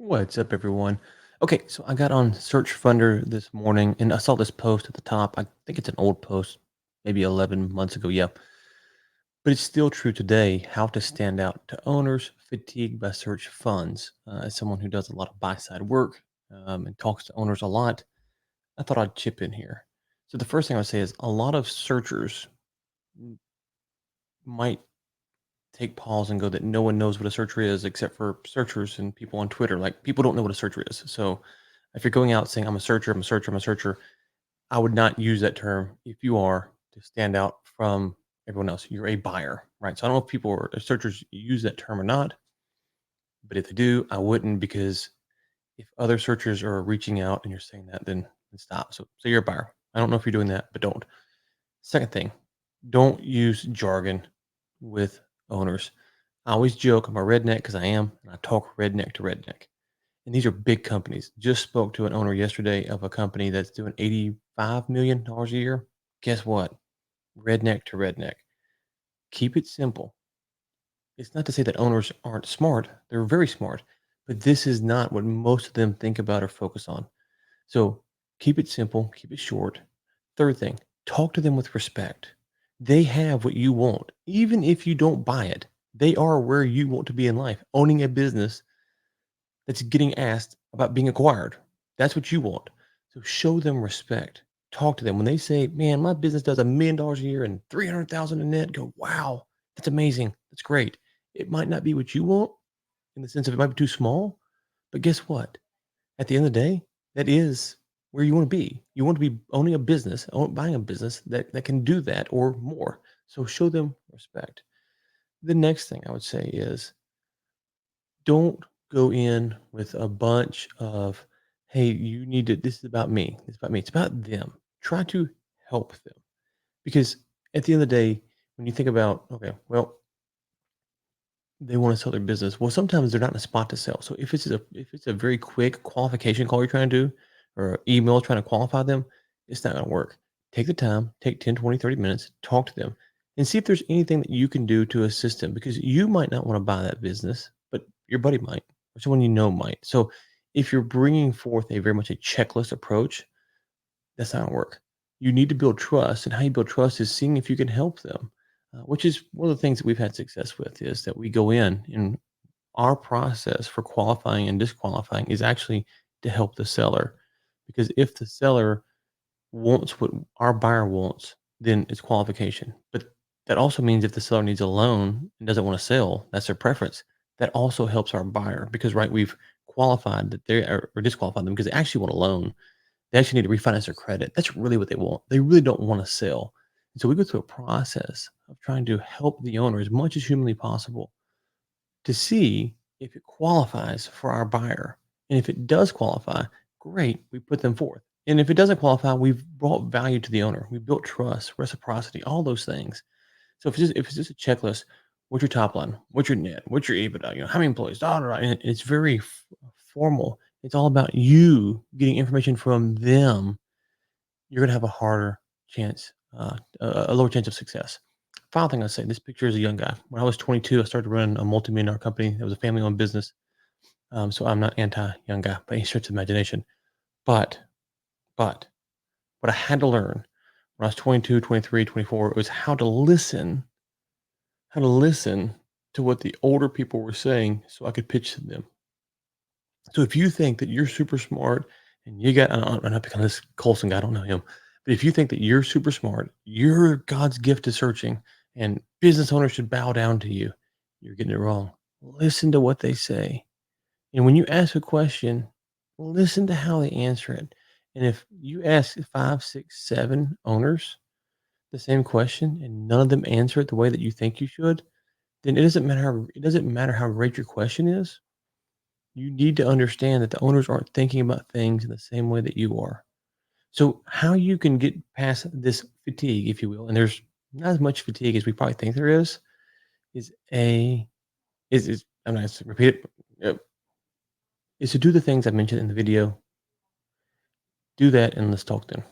What's up, everyone? Okay, so I got on Search Funder this morning and I saw this post at the top. I think it's an old post, maybe 11 months ago. Yeah, but it's still true today how to stand out to owners fatigued by search funds. As someone who does a lot of buy side work and talks to owners a lot, I thought I'd chip in here. So, the first thing I would say is a lot of searchers might take pause and go that no one knows what a searcher is except for searchers and people on Twitter. Like, people don't know what a searcher is. So, if you're going out saying, I'm a searcher, I'm a searcher, I'm a searcher, I would not use that term if you are to stand out from everyone else. You're a buyer, right? So I don't know if people or searchers use that term or not, but if they do, I wouldn't because if other searchers are reaching out and you're saying that, then stop. So you're a buyer. I don't know if you're doing that, but don't. Second thing, don't use jargon with owners. I always joke I'm a redneck because I am, and I talk redneck to redneck. And these are big companies. Just spoke to an owner yesterday of a company that's doing $85 million a year. Guess what? Redneck to redneck. Keep it simple. It's not to say that owners aren't smart. They're very smart, but this is not what most of them think about or focus on. So keep it simple, keep it short. Third thing, talk to them with respect. They have what you want. Even if you don't buy it, they are where you want to be in life, owning a business that's getting asked about being acquired. That's what you want. So show them respect. Talk to them. When they say, "Man, my business does $1 million a year and 300,000 in net," go, "Wow, that's amazing. That's great." It might not be what you want in the sense of it might be too small, but guess what? At the end of the day, that is where you want to be. You want to be owning a business, buying a business that can do that or more. So show them respect. The next thing I would say is don't go in with a bunch of, "Hey, you need to this is about me. It's about me." It's about them. Try to help them because at the end of the day, when you think about, okay, well, they want to sell their business. Well, sometimes they're not in a spot to sell. So if it's a very quick qualification call you're trying to do or email trying to qualify them, it's not going to work. Take the time, take 10, 20, 30 minutes, talk to them and see if there's anything that you can do to assist them because you might not want to buy that business, but your buddy might or someone you know might. So if you're bringing forth a very much a checklist approach, that's not gonna work. You need to build trust, and how you build trust is seeing if you can help them, which is one of the things that we've had success with is that we go in and our process for qualifying and disqualifying is actually to help the seller. Because if the seller wants what our buyer wants, then it's qualification. But that also means if the seller needs a loan and doesn't want to sell, that's their preference. That also helps our buyer because, right, we've qualified that they are or disqualified them because they actually want a loan. They actually need to refinance their credit. That's really what they want. They really don't wanna sell. And so we go through a process of trying to help the owner as much as humanly possible to see if it qualifies for our buyer. And if it does qualify, great, we put them forth. And if it doesn't qualify, we've brought value to the owner. We've built trust, reciprocity, all those things. So if it's just a checklist, what's your top line? What's your net? What's your EBITDA? How many employees? Da, da, da, and it's very formal. It's all about you getting information from them. You're gonna have a harder chance, a lower chance of success. Final thing I say, this picture is a young guy. When I was 22, I started running a multi-million dollar company. It was a family-owned business. So I'm not anti young guy by any stretch of the imagination. But, but what I had to learn when I was 22, 23, 24 was how to listen to what the older people were saying so I could pitch to them. So if you think that you're super smart and you got, I'm not picking on this Colson guy, I don't know him, but if you think that you're super smart, you're God's gift to searching, and business owners should bow down to you, you're getting it wrong. Listen to what they say. And when you ask a question, listen to how they answer it. And if you ask five, six, seven owners the same question and none of them answer it the way that you think you should, then it doesn't matter how great your question is. You need to understand that the owners aren't thinking about things in the same way that you are. So, how you can get past this fatigue, if you will, and there's not as much fatigue as we probably think there is a is I'm not gonna repeat it. Is to do the things I mentioned in the video. Do that and let's talk then.